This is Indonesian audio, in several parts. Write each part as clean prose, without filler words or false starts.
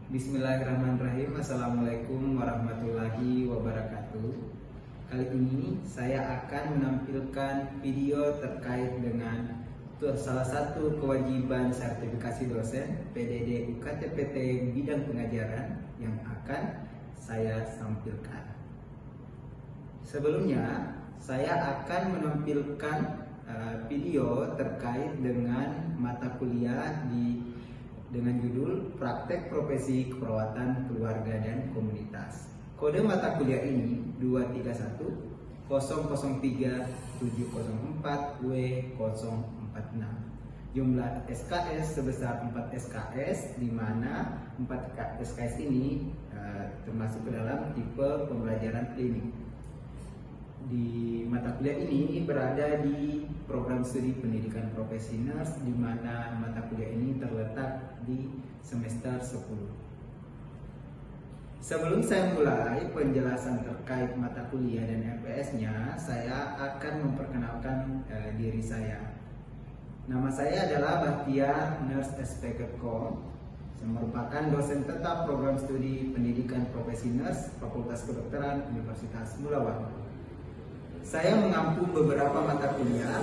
Bismillahirrahmanirrahim. Assalamualaikum warahmatullahi wabarakatuh. Kali ini saya akan menampilkan video terkait dengan salah satu kewajiban sertifikasi dosen PDD UKT-PT bidang pengajaran yang akan saya tampilkan. Sebelumnya, saya akan menampilkan video terkait dengan mata kuliah dengan judul Praktek Profesi Keperawatan Keluarga dan Komunitas. Kode mata kuliah ini 231 003 704 W046. Jumlah SKS sebesar 4 SKS, di mana 4 SKS ini termasuk ke dalam tipe pembelajaran klinik. Di mata kuliah ini berada di program studi pendidikan profesi nurse, di mana mata kuliah ini terletak di semester 10. Sebelum saya mulai penjelasan terkait mata kuliah dan MPS-nya, saya akan memperkenalkan diri saya. Nama saya adalah Bahtiar Nurse SPKkom. Saya merupakan dosen tetap program studi pendidikan profesi nurse Fakultas Kedokteran Universitas Mulawar. Saya mengampu beberapa mata kuliah,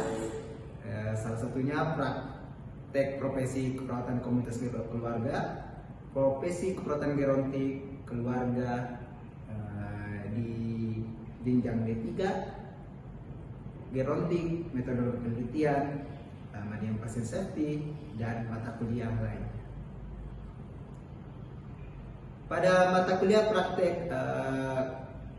salah satunya praktek profesi keperawatan komunitas keluarga, profesi keperawatan gerontik keluarga di jenjang D3, gerontik, metode penelitian, medium pasien safety, dan mata kuliah lain. Pada mata kuliah praktek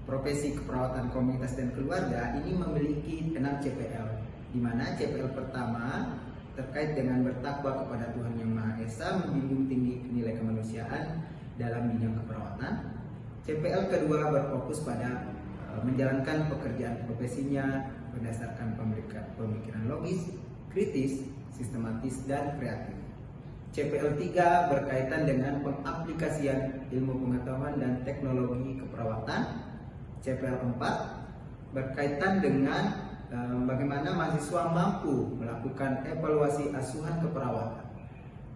profesi keperawatan komunitas dan keluarga ini memiliki 6 CPL, di mana CPL pertama terkait dengan bertakwa kepada Tuhan Yang Maha Esa, menjunjung tinggi nilai kemanusiaan dalam bidang keperawatan. CPL kedua berfokus pada menjalankan pekerjaan profesinya berdasarkan pemikiran logis, kritis, sistematis, dan kreatif. CPL 3 berkaitan dengan pengaplikasian ilmu pengetahuan dan teknologi keperawatan. CPL 4 berkaitan dengan bagaimana mahasiswa mampu melakukan evaluasi asuhan keperawatan.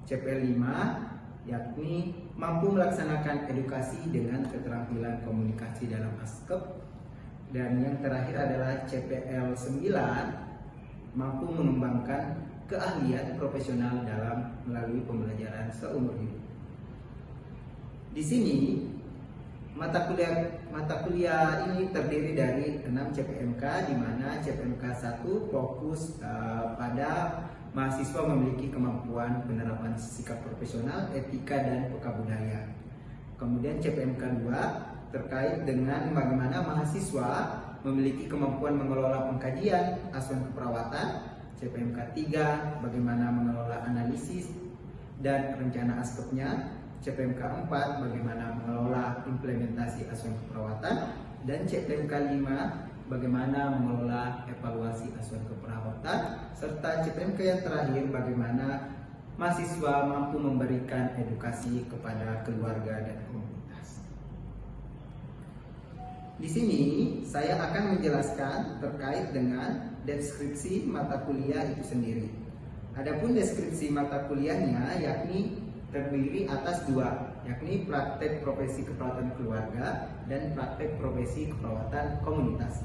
CPL 5 yakni mampu melaksanakan edukasi dengan keterampilan komunikasi dalam ASKEP. Dan yang terakhir adalah CPL 9 mampu mengembangkan keahlian profesional dalam melalui pembelajaran seumur hidup. Di sini mata kuliah ini terdiri dari 6 CPMK, di mana CPMK 1 fokus pada mahasiswa memiliki kemampuan penerapan sikap profesional, etika, dan pekabudayaan. Kemudian CPMK 2 terkait dengan bagaimana mahasiswa memiliki kemampuan mengelola pengkajian asuhan keperawatan. CPMK 3 bagaimana mengelola analisis dan rencana ASKEP-nya. CPMK 4 bagaimana mengelola implementasi asuhan keperawatan, dan CPMK 5 bagaimana mengelola evaluasi asuhan keperawatan, serta CPMK yang terakhir bagaimana mahasiswa mampu memberikan edukasi kepada keluarga dan komunitas. Di sini saya akan menjelaskan terkait dengan deskripsi mata kuliah itu sendiri. Adapun deskripsi mata kuliahnya yakni terdiri atas 2, yakni praktek profesi keperawatan keluarga dan praktek profesi keperawatan komunitas.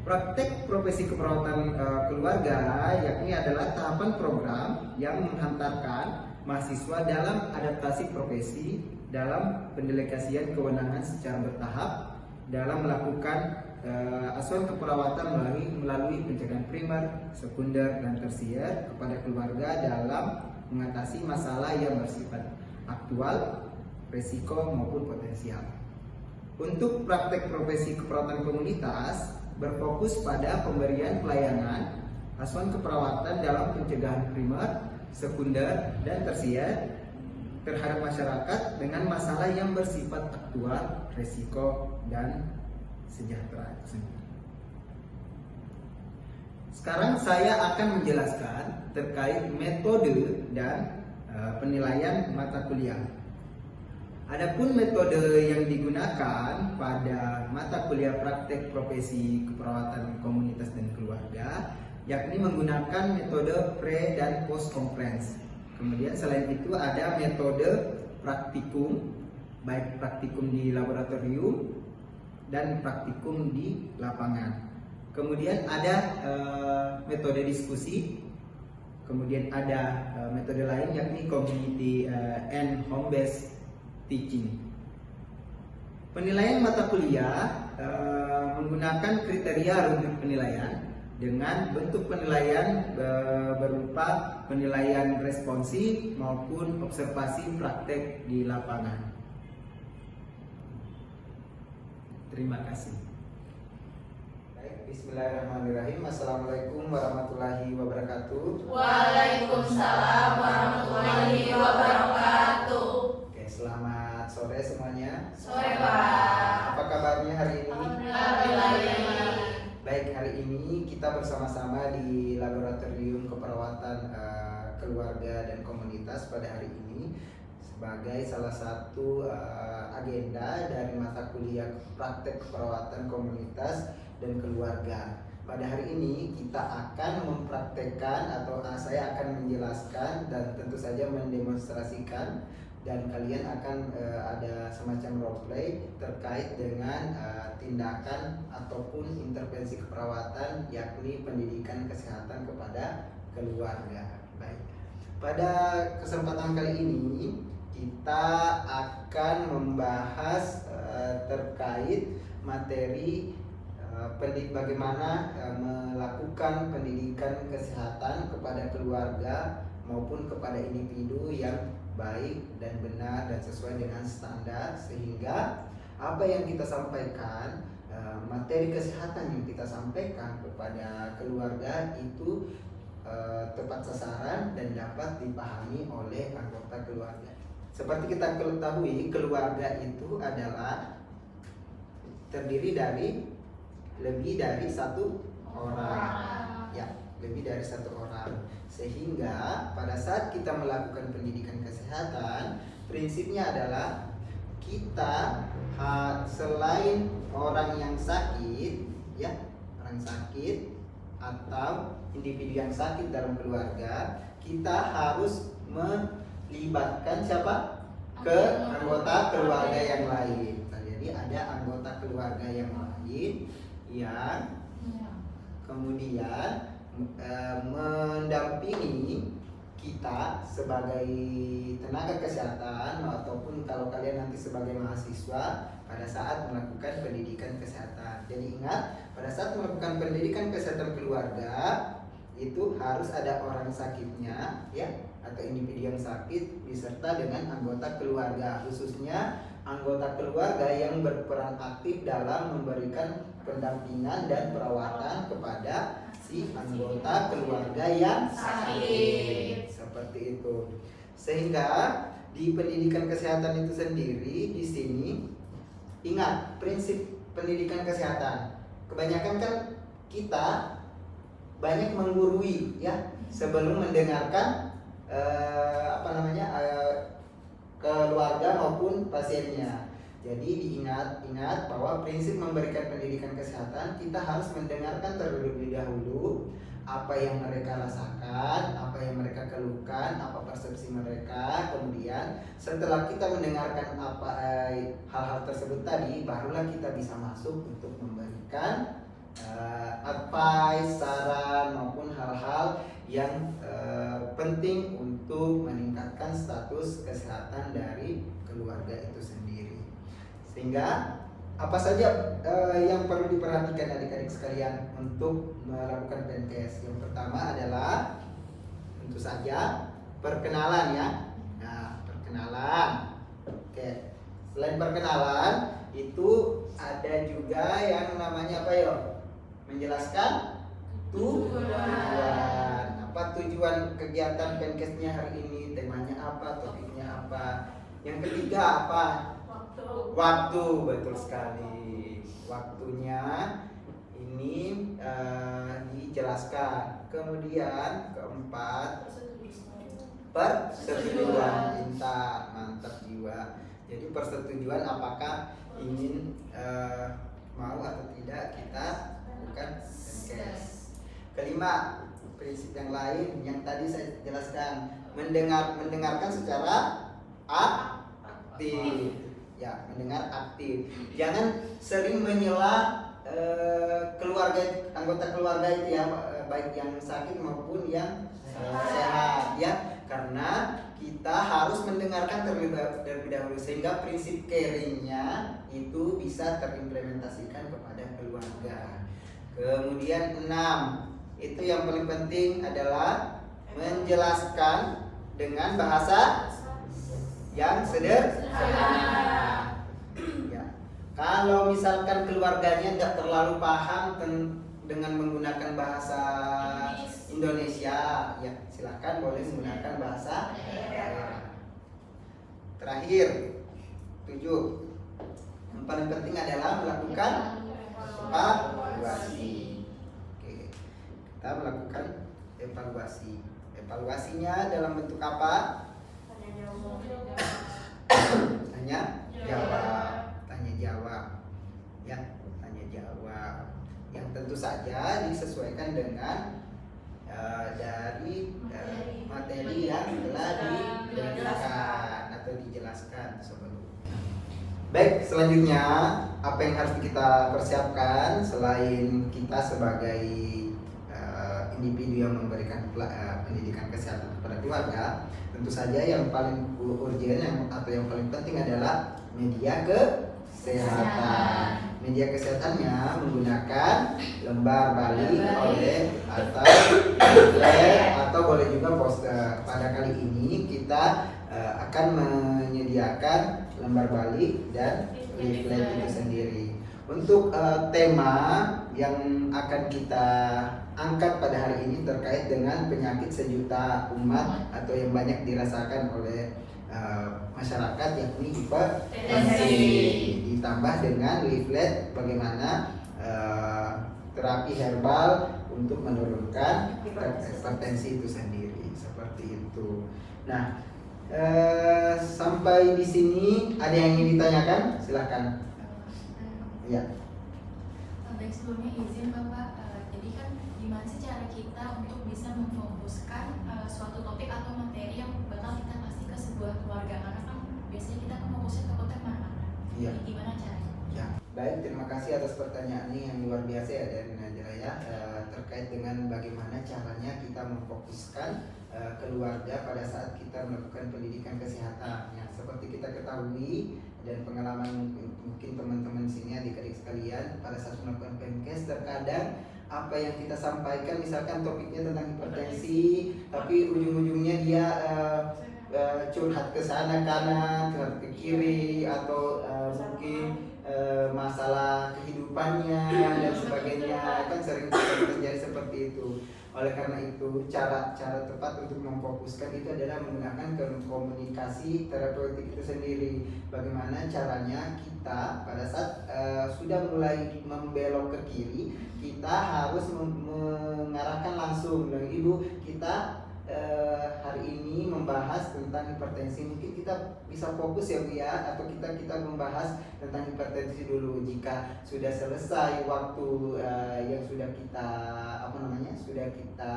Praktek profesi keperawatan keluarga yakni adalah tahapan program yang menghantarkan mahasiswa dalam adaptasi profesi dalam pendelegasian kewenangan secara bertahap dalam melakukan asuhan keperawatan melalui pencegahan primer, sekunder, dan tersier kepada keluarga dalam mengatasi masalah yang bersifat aktual, resiko, maupun potensial. Untuk praktek profesi keperawatan komunitas berfokus pada pemberian pelayanan asuhan keperawatan dalam pencegahan primer, sekunder, dan tersier terhadap masyarakat dengan masalah yang bersifat aktual, resiko, dan sejahtera itu sendiri. Sekarang saya akan menjelaskan terkait metode dan penilaian mata kuliah. Adapun metode yang digunakan pada mata kuliah praktek profesi keperawatan komunitas dan keluarga yakni menggunakan metode pre dan post conference. Kemudian selain itu ada metode praktikum, baik praktikum di laboratorium dan praktikum di lapangan. Kemudian ada metode diskusi, kemudian ada metode lain yakni community and home based teaching. Penilaian mata kuliah menggunakan kriteria rubrik penilaian dengan bentuk penilaian berupa penilaian responsif maupun observasi praktek di lapangan. Terima kasih. Baik, bismillahirrahmanirrahim. Assalamualaikum warahmatullahi wabarakatuh. Waalaikumsalam warahmatullahi wabarakatuh. Oke, selamat sore semuanya. Sore Pak. Apa kabarnya hari ini? Alhamdulillah. Baik, hari ini kita bersama-sama di Laboratorium Keperawatan Keluarga dan Komunitas pada hari ini sebagai salah satu agenda dari mata kuliah praktek keperawatan komunitas dan keluarga. Pada hari ini kita akan mempraktekkan atau saya akan menjelaskan dan tentu saja mendemonstrasikan, dan kalian akan ada semacam role play terkait dengan tindakan ataupun intervensi keperawatan, yakni pendidikan kesehatan kepada keluarga. Baik. Pada kesempatan kali ini kita akan membahas terkait materi bagaimana melakukan pendidikan kesehatan kepada keluarga maupun kepada individu yang baik dan benar dan sesuai dengan standar, sehingga apa yang kita sampaikan, materi kesehatan yang kita sampaikan kepada keluarga itu tepat sasaran dan dapat dipahami oleh anggota keluarga. Seperti kita ketahui, keluarga itu adalah terdiri dari lebih dari satu orang, ya, lebih dari satu orang. Sehingga pada saat kita melakukan pendidikan kesehatan, prinsipnya adalah kita selain orang yang sakit, ya, orang sakit atau individu yang sakit dalam keluarga, kita harus melibatkan siapa? Ke anggota keluarga yang lain. Jadi ada anggota keluarga yang lain yang kemudian mendampingi kita sebagai tenaga kesehatan, ataupun kalau kalian nanti sebagai mahasiswa pada saat melakukan pendidikan kesehatan. Jadi ingat, pada saat melakukan pendidikan kesehatan keluarga itu harus ada orang sakitnya, ya, atau individu yang sakit beserta dengan anggota keluarga, khususnya anggota keluarga yang berperan aktif dalam memberikan pendampingan dan perawatan kepada si anggota keluarga yang sakit. Seperti itu. Sehingga di pendidikan kesehatan itu sendiri, di sini ingat prinsip pendidikan kesehatan. Kebanyakan kan kita banyak menggurui, ya, sebelum mendengarkan keluarga maupun pasiennya. Jadi diingat bahwa prinsip memberikan pendidikan kesehatan, kita harus mendengarkan terlebih dahulu apa yang mereka rasakan, apa yang mereka keluhkan, apa persepsi mereka. Kemudian setelah kita mendengarkan apa hal-hal tersebut tadi, barulah kita bisa masuk untuk memberikan advice, saran maupun hal-hal yang penting untuk meningkatkan status kesehatan dari keluarga itu sendiri. Sehingga apa saja yang perlu diperhatikan adik-adik sekalian untuk melakukan PNKS? Yang pertama adalah tentu saja perkenalan, ya. Nah, perkenalan. Oke. Selain perkenalan, itu ada juga yang namanya apa, yo? Menjelaskan tujuan. Apa tujuan kegiatan PNKS-nya hari ini? Temanya apa? Topiknya apa? Yang ketiga apa? Waktu, betul sekali. Waktunya ini dijelaskan. Kemudian keempat, persetujuan. Pintar, mantap jiwa. Jadi persetujuan apakah ingin mau atau tidak kita lakukan PNKS. Kelima, prinsip yang lain yang tadi saya jelaskan, mendengarkan secara aktif. Ya, mendengar aktif. Jangan sering menyela anggota keluarga itu ya, baik yang sakit maupun yang sehat ya, karena kita harus mendengarkan terlebih dahulu sehingga prinsip caringnya itu bisa terimplementasikan kepada keluarga. Kemudian 6, itu yang paling penting adalah menjelaskan dengan bahasa yang sederhana. Kalau misalkan keluarganya tidak terlalu paham dengan menggunakan bahasa Indonesia, ya silakan boleh menggunakan bahasa daerah. Terakhir, 7, yang paling penting adalah melakukan evaluasi. Oke, kita melakukan evaluasi. Evaluasinya dalam bentuk apa? Tanya jawab ya, tanya jawab yang tentu saja disesuaikan dengan dari materi yang telah diberikan atau dijelaskan sebelumnya. Baik, selanjutnya apa yang harus kita persiapkan selain kita sebagai individu yang memberikan pendidikan kesehatan kepada keluarga, tentu saja yang paling urgent atau yang paling penting adalah media kesehatan. Media kesehatannya menggunakan lembar balik atau leaflet atau boleh juga poster. Pada kali ini kita akan menyediakan lembar balik dan leaflet itu sendiri. Untuk tema yang akan kita angkat pada hari ini terkait dengan penyakit sejuta umat atau yang banyak dirasakan oleh masyarakat, yakni hipertensi, ditambah dengan leaflet bagaimana terapi herbal untuk menurunkan hipertensi itu sendiri, seperti itu. Nah, sampai di sini ada yang ingin ditanyakan? Silahkan. Ya. Baik, sebelumnya izin Bapak, jadi kan gimana sih cara kita untuk bisa memfokuskan suatu topik atau materi yang bakal kita kasih ke sebuah keluarga, karena kan biasanya kita kan fokusnya ke konten mana-mana. Iya. Jadi gimana caranya? Ya, baik, terima kasih atas pertanyaannya yang luar biasa ya dari Najla ya, terkait dengan bagaimana caranya kita memfokuskan keluarga pada saat kita melakukan pendidikan kesehatan. Ya, seperti kita ketahui dan pengalaman mungkin teman-teman sini adik-adik sekalian, pada saat melakukan PMKes terkadang apa yang kita sampaikan misalkan topiknya tentang hipertensi, tapi ujung-ujungnya dia curhat ke sana kanan, curhat ke kiri, atau mungkin masalah kehidupannya dan sebagainya, kan sering terjadi seperti itu. Oleh karena itu cara tepat untuk memfokuskan itu adalah menggunakan komunikasi terapeutik itu sendiri. Bagaimana caranya kita pada saat sudah mulai membelok ke kiri, kita harus mengarahkan langsung dengan Ibu, kita hari ini membahas tentang hipertensi. Mungkin kita bisa fokus ya Bu ya, atau kita membahas tentang hipertensi dulu. Jika sudah selesai waktu yang sudah kita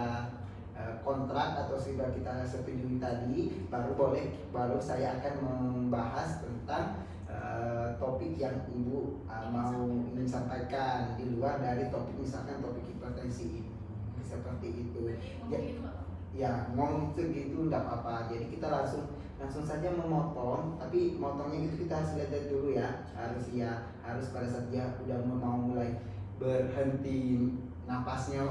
kontrak atau sudah kita setujui tadi, baru saya akan membahas tentang topik yang Ibu ingin sampaikan di luar dari topik, misalkan topik hipertensi ini, seperti itu. Ya, ngomong itu gitu enggak apa-apa. Jadi kita langsung saja memotong, tapi motongnya itu kita harus lihat dulu ya. Harus pada saat dia udah mau mulai berhenti napasnya,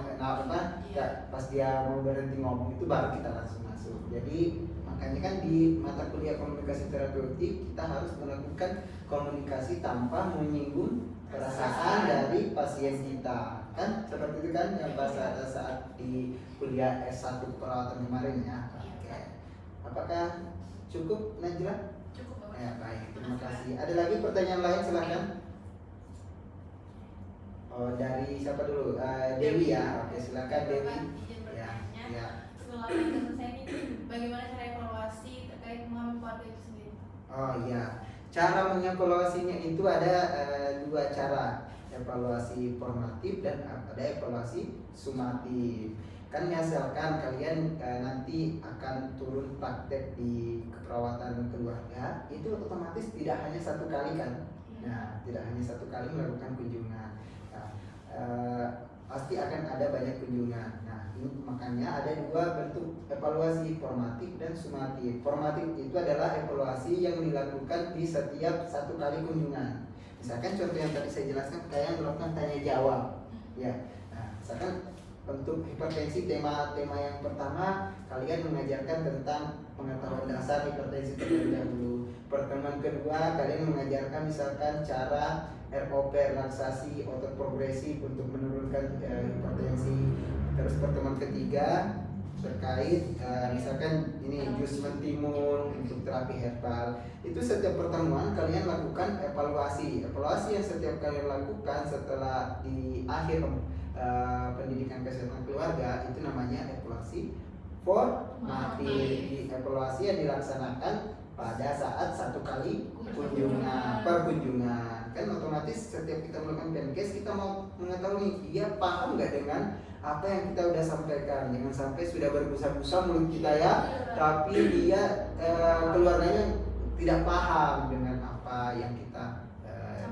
pas dia mau berhenti ngomong itu baru kita langsung masuk. Jadi makanya kan di mata kuliah komunikasi terapeutik kita harus melakukan komunikasi tanpa menyinggung perasaan dari pasien kita, kan seperti itu kan yang pas saat di kuliah S1 perawatan kemarin ya. Oke. Apakah cukup Najla? Cukup Bapak. Ya, baik, terima kasih. Ada lagi pertanyaan lain, silahkan. Oh, dari siapa dulu? Dewi ya. Oke, silakan Dewi. Izin Ya, bertanya. ya. Setelah kita selesai ini, bagaimana cara evaluasi terkait pengalaman keluarga itu sendiri? Oh iya, cara mengevaluasinya itu ada dua cara, evaluasi formatif dan ada evaluasi sumatif. Kan misalkan kalian nanti akan turun praktek di keperawatan keluarga, itu otomatis tidak hanya satu kali kan. Nah, tidak hanya satu kali melakukan kunjungan. Nah, pasti akan ada banyak kunjungan. Nah, ini makanya ada dua bentuk evaluasi, formatif dan sumatif. Formatif itu adalah evaluasi yang dilakukan di setiap satu kali kunjungan. Misalkan contoh yang tadi saya jelaskan, kalian melakukan tanya jawab, ya. Nah, misalkan untuk hipertensi, tema yang pertama kalian mengajarkan tentang pengetahuan dasar hipertensi terlebih dahulu. Pertemuan kedua kalian mengajarkan misalkan cara ROP, relaksasi otot progresif untuk menurunkan hipertensi. Terus pertemuan ketiga terkait misalkan ini jus mentimun untuk terapi herbal. Itu setiap pertemuan kalian lakukan evaluasi yang setiap kalian lakukan setelah di akhir pendidikan kesehatan keluarga, itu namanya evaluasi formatif. Evaluasi yang dilaksanakan pada saat satu kali perkunjungan. Kan otomatis setiap kita melakukan PNKes, kita mau mengetahui dia paham nggak dengan apa yang kita udah sampaikan. Jangan sampai sudah berbusa-busa mulut kita ya, tapi dia keluarganya tidak paham dengan apa yang kita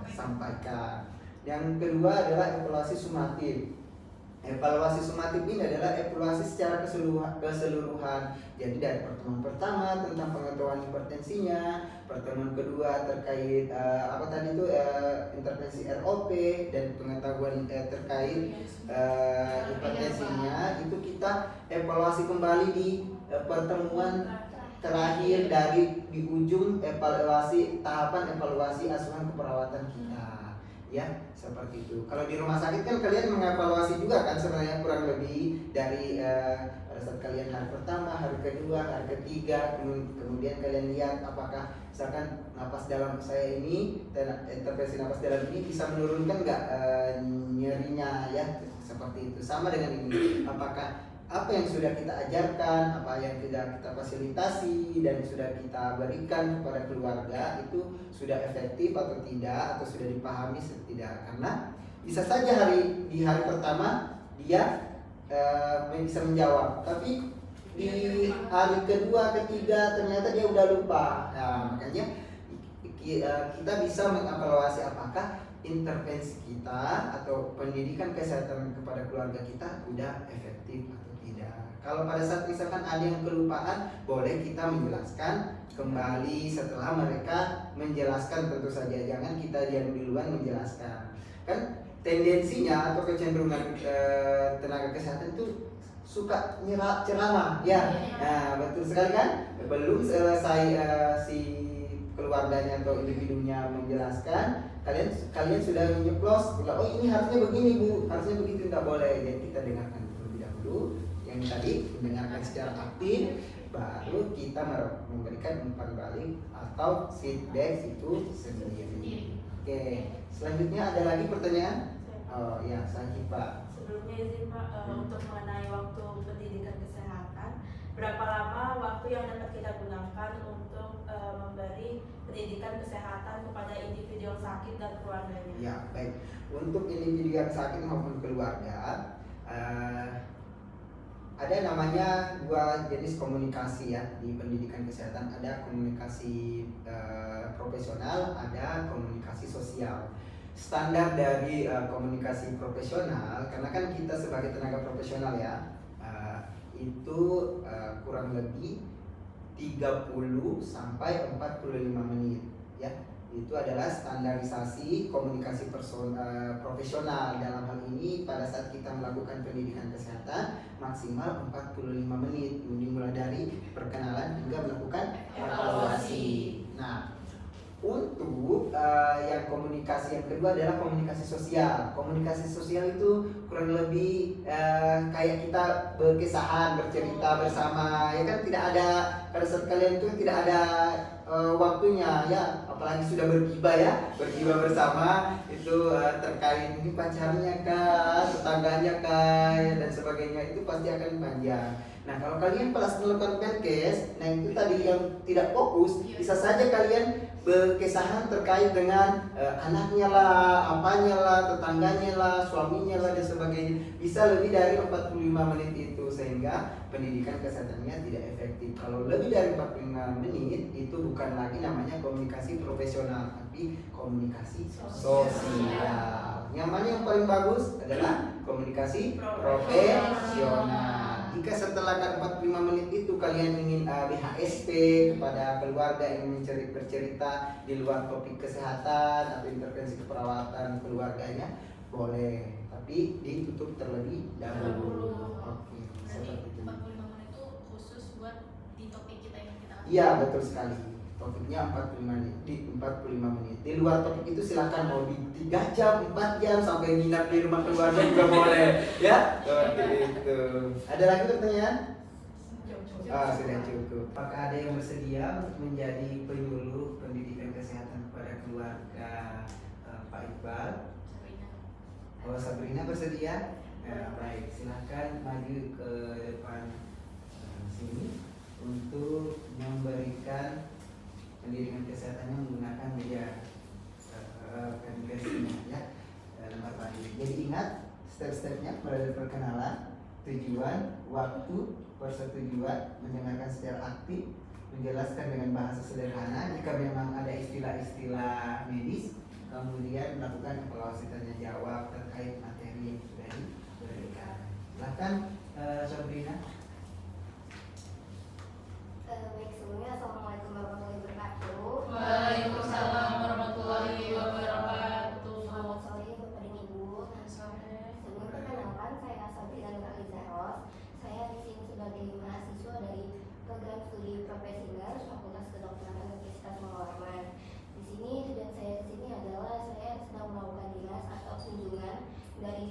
sampaikan. Yang kedua adalah evaluasi sumatif. Evaluasi sumatif ini adalah evaluasi secara keseluruhan. Jadi dari pertemuan pertama tentang pengetahuan hipertensinya, pertemuan kedua terkait intervensi ROP dan pengetahuan terkait hipertensinya, itu kita evaluasi kembali di pertemuan terakhir dari di ujung tahapan evaluasi asuhan keperawatan kita. Ya, seperti itu. Kalau di rumah sakit kan kalian mengevaluasi juga kan sebenarnya kurang lebih dari pada saat kalian hari pertama, hari kedua, hari ketiga, kemudian kalian lihat apakah misalkan napas dalam saya ini dan intervensi napas dalam ini bisa menurunkan nggak nyerinya ya, seperti itu. Sama dengan ini, apakah apa yang sudah kita ajarkan, apa yang sudah kita fasilitasi dan sudah kita berikan kepada keluarga itu sudah efektif atau tidak, atau sudah dipahami atau tidak. Karena bisa saja di hari pertama dia bisa menjawab, tapi di hari kedua, ketiga ternyata dia udah lupa. Nah, makanya kita bisa mengevaluasi apakah intervensi kita atau pendidikan kesehatan kepada keluarga kita udah efektif atau tidak. Kalau pada saat misalkan ada yang kelupaan, boleh kita menjelaskan kembali setelah mereka menjelaskan, tentu saja jangan kita yang duluan menjelaskan. Kan tendensinya atau kecenderungan tenaga kesehatan itu suka ceramah ya. Nah, betul sekali kan? Belum selesai si keluarganya atau individunya menjelaskan, kalian sudah menyeplos, oh ini harusnya begini Bu, harusnya begitu, tidak boleh. Jadi kita dengarkan terlebih dahulu yang tadi, mendengarkan secara aktif, baru kita memberikan umpan balik atau feedback itu sendiri. Oke, selanjutnya ada lagi pertanyaan? Oh ya, saya Pak. Sebelumnya izin Pak, untuk mengenai waktu pendidikan kesehatan, berapa lama waktu yang dapat kita gunakan untuk memberi pendidikan kesehatan kepada individu yang sakit dan keluarganya? Ya, baik. Untuk individu yang sakit maupun keluarga, ada namanya dua jenis komunikasi ya di pendidikan kesehatan. Ada komunikasi profesional, ada komunikasi sosial. Standar dari komunikasi profesional, karena kan kita sebagai tenaga profesional ya, itu kurang lebih 30 sampai 45 menit ya. Itu adalah standarisasi komunikasi profesional. Dalam hal ini pada saat kita melakukan pendidikan kesehatan maksimal 45 menit, dimulai dari perkenalan hingga melakukan evaluasi. Nah, untuk yang komunikasi yang kedua adalah komunikasi sosial. Komunikasi sosial itu kurang lebih kayak kita berkisahan, bercerita bersama, ya kan, tidak ada pada saat kalian itu tidak ada waktunya ya, apalagi sudah bergibah bersama itu terkait ini pacarnya kah, tetangganya kah, dan sebagainya, itu pasti akan panjang. Nah, kalau kalian pas melakukan PNKes, nah itu tadi yang tidak fokus, bisa saja kalian berkesahan terkait dengan anaknya lah, apanya lah, tetangganya lah, suaminya lah dan sebagainya, bisa lebih dari 45 menit itu, sehingga pendidikan kesehatannya tidak efektif. Kalau lebih dari 45 menit itu bukan lagi namanya komunikasi profesional, tapi komunikasi sosial. Yang mana yang paling bagus adalah komunikasi profesional. Jika setelah 45 menit itu kalian ingin BHSP kepada keluarga, ingin bercerita di luar topik kesehatan atau intervensi keperawatan keluarganya, boleh, tapi ditutup terlebih dahulu. Oke, Berarti seperti itu. 45 menit itu khusus buat di topik kita yang kita angkat. Iya, betul sekali. Topiknya 45 menit, di 45 menit. Di luar topik itu silakan mau di 3 jam, 4 jam sampai nginap di rumah keluarga juga boleh, ya. Seperti itu. Ada lagi pertanyaan? Sudah cukup. Apakah ada yang bersedia untuk menjadi penyuluh pendidikan kesehatan kepada keluarga Pak Iqbal? Sabrina. Oh, Sabrina bersedia? Baik, silahkan maju ke depan sini untuk memberikan pendidikan kesehatannya menggunakan media konferensinya, ya. Lembar tadi. Jadi ingat step-stepnya mulai dari perkenalan, tujuan, waktu, persetujuan, mendengarkan secara aktif, menjelaskan dengan bahasa sederhana jika memang ada istilah-istilah medis, kemudian melakukan evaluasi tanya jawab terkait materi yang sudah diberikan. Silakan Sabrina. Baik, sebelumnya Assalamualaikum warahmatullahi wabarakatuh. Waalaikumsalam warahmatullahi wabarakatuh. Selamat sore Bapak dan Ibu. Sebelum perkenalkan, saya Sabrina Nuraliza Ros. Saya di sini sebagai mahasiswa dari program studi Profesinger Fakultas Kedokteran Universitas Mawarman. Di sini tujuan saya di sini adalah saya sedang melakukan dinas atau kunjungan dari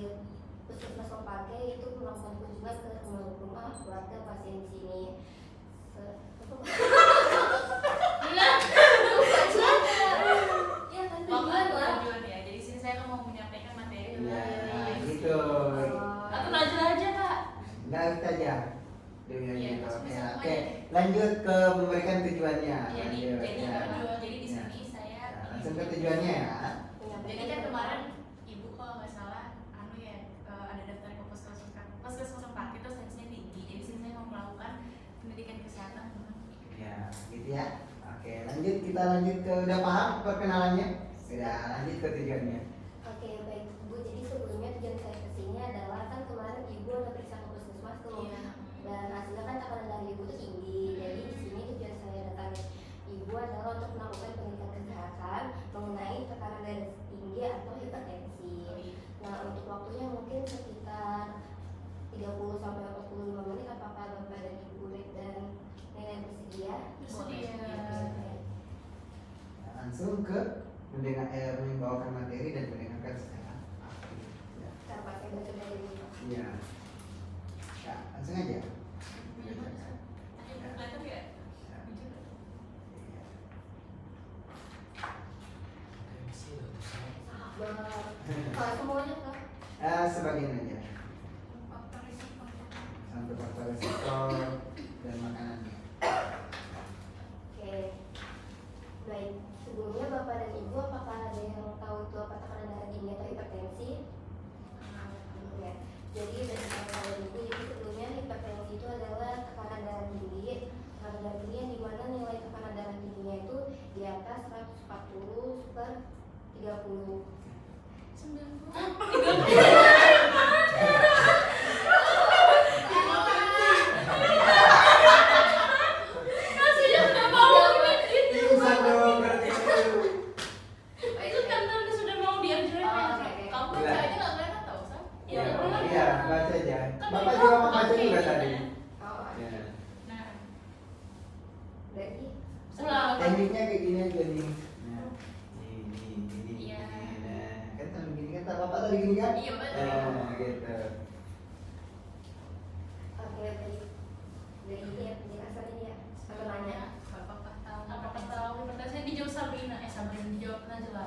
Puskesmas Lempake, itu melakukan kunjungan ke rumah-rumah keluarga pasien di sini. Bapak tujuan ya. Jadi sini saya kan mau menyampaikan materi. Ya, gitu. Atau lanjut aja Kak. Enggak aja. Dengan Iya, gitu. bisa Ya, semuanya. oke. Lanjut ke memberikan tujuannya. Jadi Lanjut, ya. jadi di sini saya Langsung ke tujuannya ya. Jadi kan kemarin ibu kalau nggak salah ada daftar ke puskesmas Lempake itu tensinya tinggi. Jadi sini saya mau melakukan pendidikan kesehatan. Ya, gitu ya. Oke, kita lanjut ke, udah paham perkenalannya? Sudah, lanjut ke tujuannya. Oke, baik Bu. Jadi sebelumnya tujuan saya kesini adalah kan kemarin Ibu ada periksa ke puskesmas tuh, dan hasilnya kan tekanan darah Ibu tuh tinggi. Jadi di sini tujuan saya datang Ibu adalah untuk melakukan pendidikan kesehatan mengenai tekanan darah tinggi atau hipertensi. Nah, untuk waktunya mungkin sekitar 30 sampai 45 menit. Apakah Bapak dan Ibu dan Nenek bersedia? Bersedia. Langsung ke membawakan materi dan mendengarkan secara aktif. Ya. Tanpa saya baca dari ini. Iya. Ya, langsung aja. Kelihatan ya? Kalau semuanya Kak. Sebagian aja. Sampai faktor resiko dan makanannya. Oke, baik. Sebelumnya Bapak dan Ibu, apakah ada yang tahu itu apa tekanan darah tinggi atau hipertensi? Ya. Jadi bagi Bapak dan Ibu, jadi sebelumnya hipertensi itu adalah tekanan darah tinggi. Tekanan darah tinggi yang dimana nilai tekanan darah tingginya itu di atas 140/30. 90. Rasanya sudah mau Bisa dong, berarti itu kan sudah mau dianjurkan. Oke. Kamu baca aja nggak kelihatan tau Sam? Iya, iya, baca aja. Bapak juga mau baca juga tadi. Oh, Ya. Nah, berarti ulang. Tekniknya kayak gini aja nih. Nah, ini. Iya. Nah, kan tadi gini kan, Bapak tadi gini kan? Iya, betul. Nah, gitu. oke, baik. Dari ini ya penjelasan ini ya. Atau nanya? Apakah tahu pertanyaannya dijawab Sabrina? Sabrina dijawab Najla.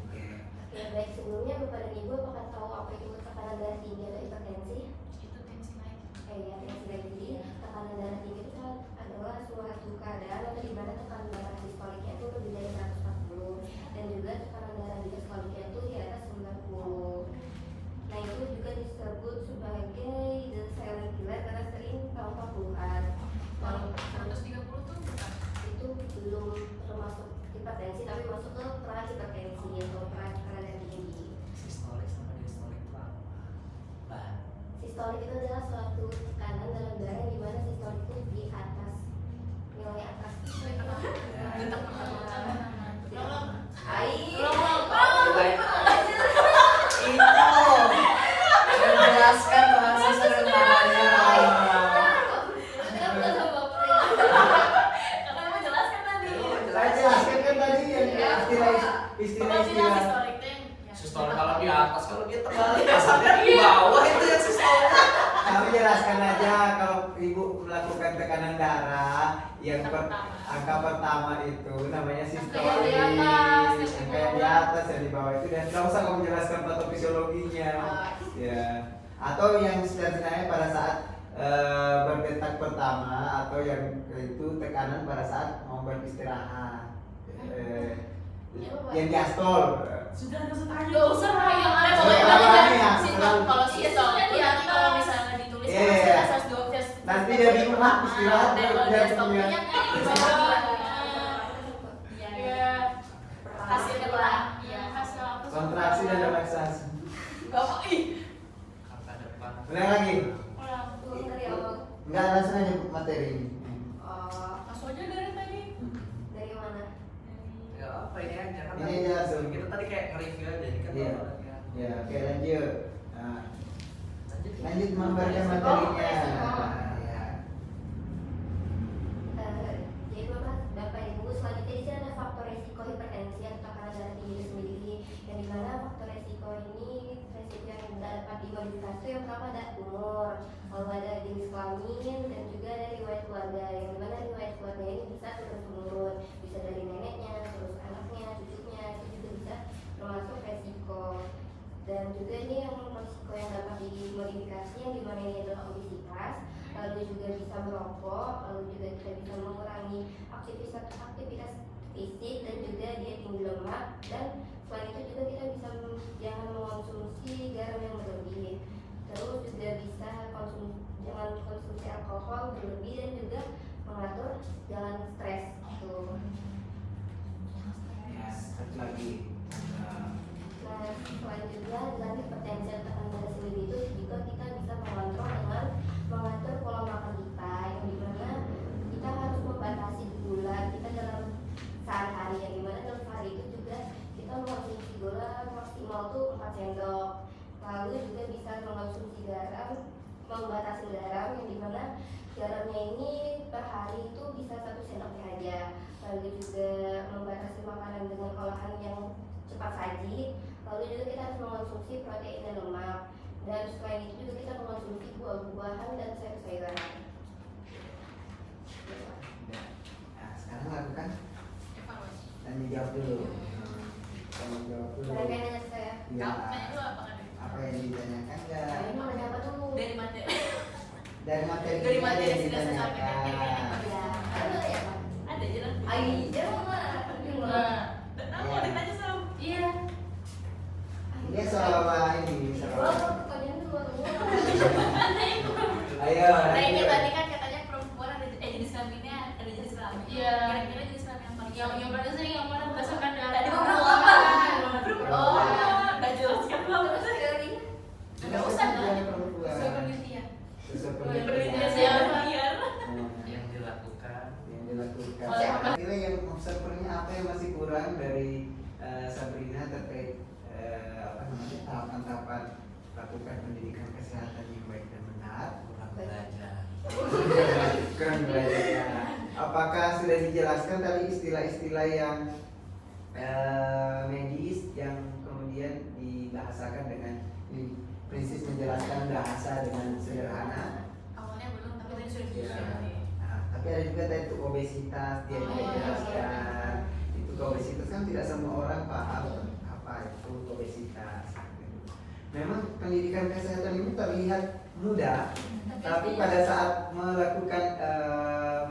Oke. Oke, baik. Sebelumnya Bapak dan Ibu, apakah tahu apa itu tekanan darah tinggi atau hipertensi? Itu tensi naik. Ya, tensi lagi. Jadi tekanan darah tinggi itu adalah suatu keadaan atau di mana tekanan darah sistoliknya itu lebih dari 140 dan juga tekanan darah diastoliknya itu di atas 90. Nah itu juga disebut sebagai the silent killer karena sering tahun 40-an. Kalau 130 tuh bukan. Itu belum termasuk hipertensi tapi masuk ke prahipertensi atau tekanan darah tinggi. Sistolik sama diastolik itu apa? Sistolik itu adalah suatu tekanan dalam darah di mana sistolik itu di atas nilai atas. Detak pertama. Itu menjelaskan bahasa sederhananya. Kakak mau jelaskan tadi. Saya jelaskan kan tadi yang Bapak bilang istilah-istilah. sistolik tuh yang Sistolik kalau di atas, kalau dia terbalik asalnya di bawah itu yang sistolik. Kami jelaskan aja kalau ibu melakukan tekanan darah yang angka pertama itu namanya sistolik, angka yang di atas yang di bawah itu, dan nggak usah kamu jelaskan patofisiologinya, ya. Atau yang sederhananya pada saat berdetak pertama atau yang itu tekanan pada saat mau beristirahat, yang diastol. Sudah nggak usah tanya. Gak usah lah yang ada Oh, pokoknya kalau namanya ini ya, sistol. Kalau sistol Iya, itu iya. nanti kalau misalnya ditulis Iya. pasti ada 112. Nanti dia bingung, ah, istirahat, Dan kalau dia dia stop punya. minyak kan di bawah. Iya. Hasilnya lah. Iya, hasil apa? Kontraksi dan relaksasi. Bapak ih. Kata depan. Ulang lagi. Ulang. Ulang dari awal. Enggak, langsung aja materi ini. Langsung aja dari tadi. Dari mana? Ya apa ini aja kan? Ini aja langsung. Kita tadi kayak nge-review aja jadi kan. Iya. tahu ya. Ya, oke lanjut. Nah, Lanjut. lanjut memberikan materinya. Ya. Jadi Bapak Ibu selanjutnya di sini ada faktor resiko hipertensi atau tekanan darah tinggi itu sendiri, yang dimana faktor resiko ini resiko yang dapat dimodifikasi yang pertama ada umur, lalu ada jenis kelamin dan juga ada riwayat keluarga, yang dimana riwayat keluarga ini bisa turun temurun, bisa dari neneknya, terus anaknya, cucunya, itu juga bisa termasuk resiko. Dan juga ini yang resiko yang dapat dimodifikasi yang dimana ini adalah obesitas, lalu juga bisa merokok, lalu juga kita bisa mengurangi aktivitas fisik dan juga dia tinggi lemak, dan selain itu juga kita bisa jangan mengonsumsi garam yang berlebih, terus juga bisa jangan konsumsi alkohol berlebih dan juga mengatur jalan stres gitu. Ya, satu lagi. Nah, selanjutnya dengan hipertensi atau tekanan darah sendiri itu juga kita bisa mengontrol dengan mengatur pola makan kita, yang dimana kita harus membatasi gula kita dalam sehari-hari, yang dimana dalam sehari itu juga kita mengonsumsi gula maksimal tuh 4 sendok, lalu juga bisa mengonsumsi garam, membatasi garam, yang dimana garamnya ini per hari itu bisa 1 sendok aja, lalu juga membatasi makanan dengan olahan yang cepat saji, lalu juga kita harus mengonsumsi protein dan lemak, dan selain itu juga kita mengonsumsi buah-buahan dan sayur-sayuran. Nah, sekarang lakukan dan dijawab dulu. Kamu jawab dulu. Mereka yang nanya ke saya, Ya, Kamu lu apa kan? apa yang ditanyakan enggak? ini mau nanya apa dulu? Dari materi. Dari materi Dari ini aja materi yang sudah saya ditanyakan. sampaikan. Ya, ada ya Pak? Ada jelas. Ayo, mah. Mau ditanya sama. Iya. Dia soal ini, soal. Pertanyaan dulu. Ayo. Nah ini lanjut. tadi kan katanya perempuan ada jenis kelaminnya, ada jenis kelamin. Iya. Kira-kira jenis kelamin yang paling yang paling sering yang mana berdasarkan data Tadi mau perempuan. berapa? Oh, nggak jelaskan banget. Terus teori Nggak usah, usah kan? perempuan. sesuai penelitian. Sesuai Penelitian penelitian. saya biar. Nah, Yang dilakukan. yang dilakukan. Oleh apa? Kira yang observernya apa yang masih kurang dari Sabrina terkait apa namanya tahapan-tahapan lakukan pendidikan kesehatan yang baik dan benar. Kurang belajar. Kurang belajar. Ya. Apakah sudah dijelaskan tadi istilah-istilah yang medis yang kemudian dibahasakan dengan prinsip menjelaskan bahasa dengan sederhana? Awalnya belum, tapi tadi sudah Ya. dijelasin. Nah, tapi ada juga tadi itu obesitas dia Oh, juga iya. jelaskan. Itu obesitas kan tidak semua orang paham apa itu obesitas. Memang pendidikan kesehatan ini terlihat mudah, tapi pada saat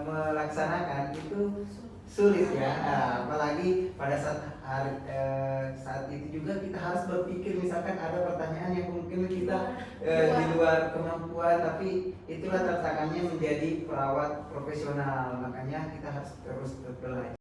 melaksanakan itu sulit ya. Nah, apalagi pada saat itu juga kita harus berpikir, misalkan ada pertanyaan yang mungkin kita di luar kemampuan, tapi itulah tantangannya menjadi perawat profesional, makanya kita harus terus belajar.